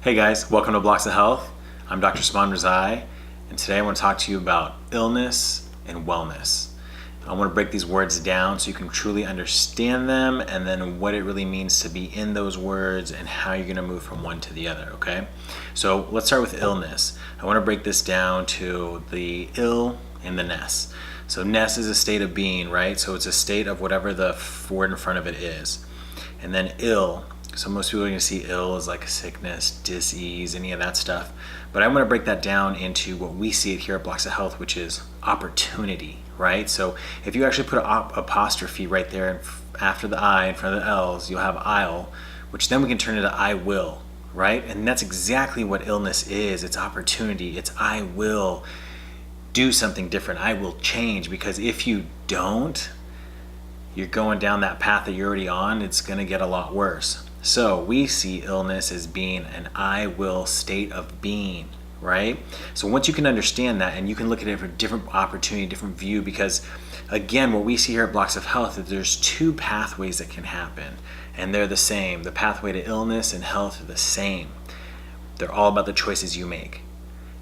Hey guys, welcome to Blocks of Health. I'm Dr. Rezaie, and today I want to talk to you about illness and wellness. I want to break these words down so you can truly understand them and then what it really means to be in those words and how you're going to move from one to the other, okay? So let's start with illness. I want to break this down to the ill and the ness. So ness is a state of being, right? So it's a state of whatever the word in front of it is. And then ill. So most people are going to see ill as like sickness, disease, any of that stuff. But I'm going to break that down into what we see it here at Blocks of Health, which is opportunity, right? So if you actually put an apostrophe right there after the I in front of the L's, you'll have I'll, which then we can turn into I will, right? And that's exactly what illness is. It's opportunity. It's I will do something different. I will change, because if you don't, you're going down that path that you're already on. It's going to get a lot worse. So we see illness as being an I will state of being, right? So once you can understand that, and you can look at it from a different opportunity, different view, because again, what we see here at Blocks of Health is there's two pathways that can happen, and they're the same. The pathway to illness and health are the same. They're all about the choices you make.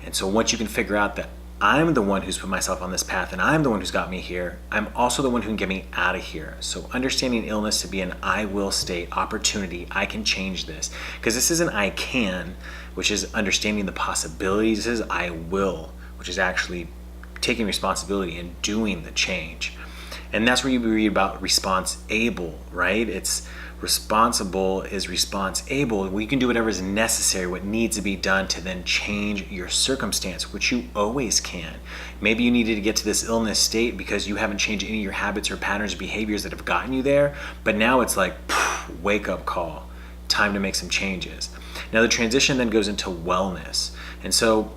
And so once you can figure out that I'm the one who's put myself on this path and I'm the one who's got me here, I'm also the one who can get me out of here. So understanding illness to be an I will state, opportunity, I can change this. Because this isn't I can, which is understanding the possibilities. This is I will, which is actually taking responsibility and doing the change. And that's where you read about response able, right? It's responsible is response able. We can do whatever is necessary, what needs to be done to then change your circumstance, which you always can. Maybe you needed to get to this illness state because you haven't changed any of your habits or patterns or behaviors that have gotten you there, but now it's like, wake up call, time to make some changes. Now the transition then goes into wellness. And so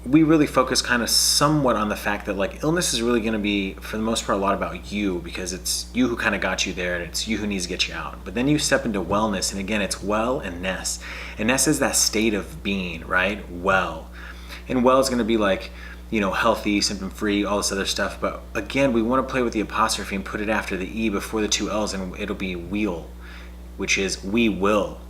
we really focus kind of somewhat on the fact that like illness is really going to be, for the most part, a lot about you, because it's you who kind of got you there and it's you who needs to get you out. But then you step into wellness, and again, it's well and ness. And ness is that state of being, right? Well. And well is going to be like, healthy, symptom-free, all this other stuff. But again, we want to play with the apostrophe and put it after the E before the two L's, and it'll be wheel, which is we will.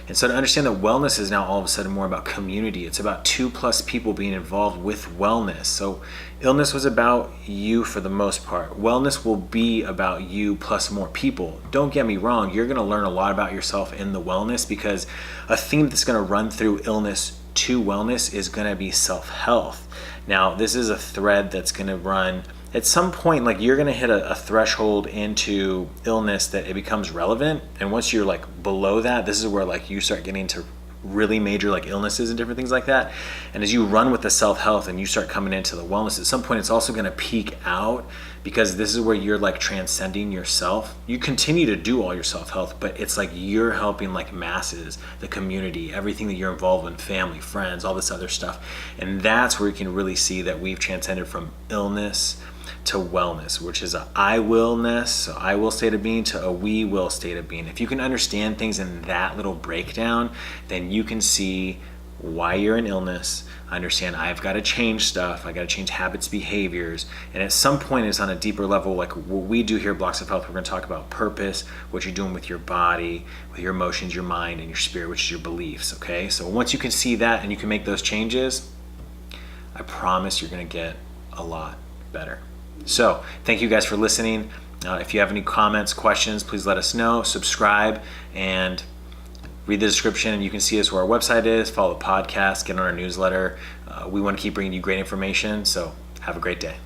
And so to understand that wellness is now all of a sudden more about community. It's about 2+ people being involved with wellness. So illness was about you for the most part. Wellness will be about you plus more people. Don't get me wrong, you're going to learn a lot about yourself in the wellness, because a theme that's going to run through illness to wellness is going to be self-health. Now, this is a thread that's going to run at some point. Like, you're going to hit a threshold into illness that it becomes relevant, and once you're like below that, this is where like you start getting into really major like illnesses and different things like that. And as you run with the self-health and you start coming into the wellness, at some point it's also going to peak out, because this is where you're like transcending yourself. You continue to do all your self-health, but it's like you're helping like masses, the community, everything that you're involved in, family, friends, all this other stuff. And that's where you can really see that we've transcended from illness to wellness, which is a I will-ness, so I will state of being, to a we will state of being. If you can understand things in that little breakdown, then you can see why you're in illness, understand I've got to change stuff, I got to change habits, behaviors, and at some point it's on a deeper level, like what we do here at Blocks of Health. We're going to talk about purpose, what you're doing with your body, with your emotions, your mind, and your spirit, which is your beliefs, okay? So once you can see that and you can make those changes, I promise you're going to get a lot better. So thank you guys for listening. If you have any comments, questions, please let us know. Subscribe and read the description, and you can see us where our website is. Follow the podcast, get on our newsletter. We want to keep bringing you great information, so have a great day.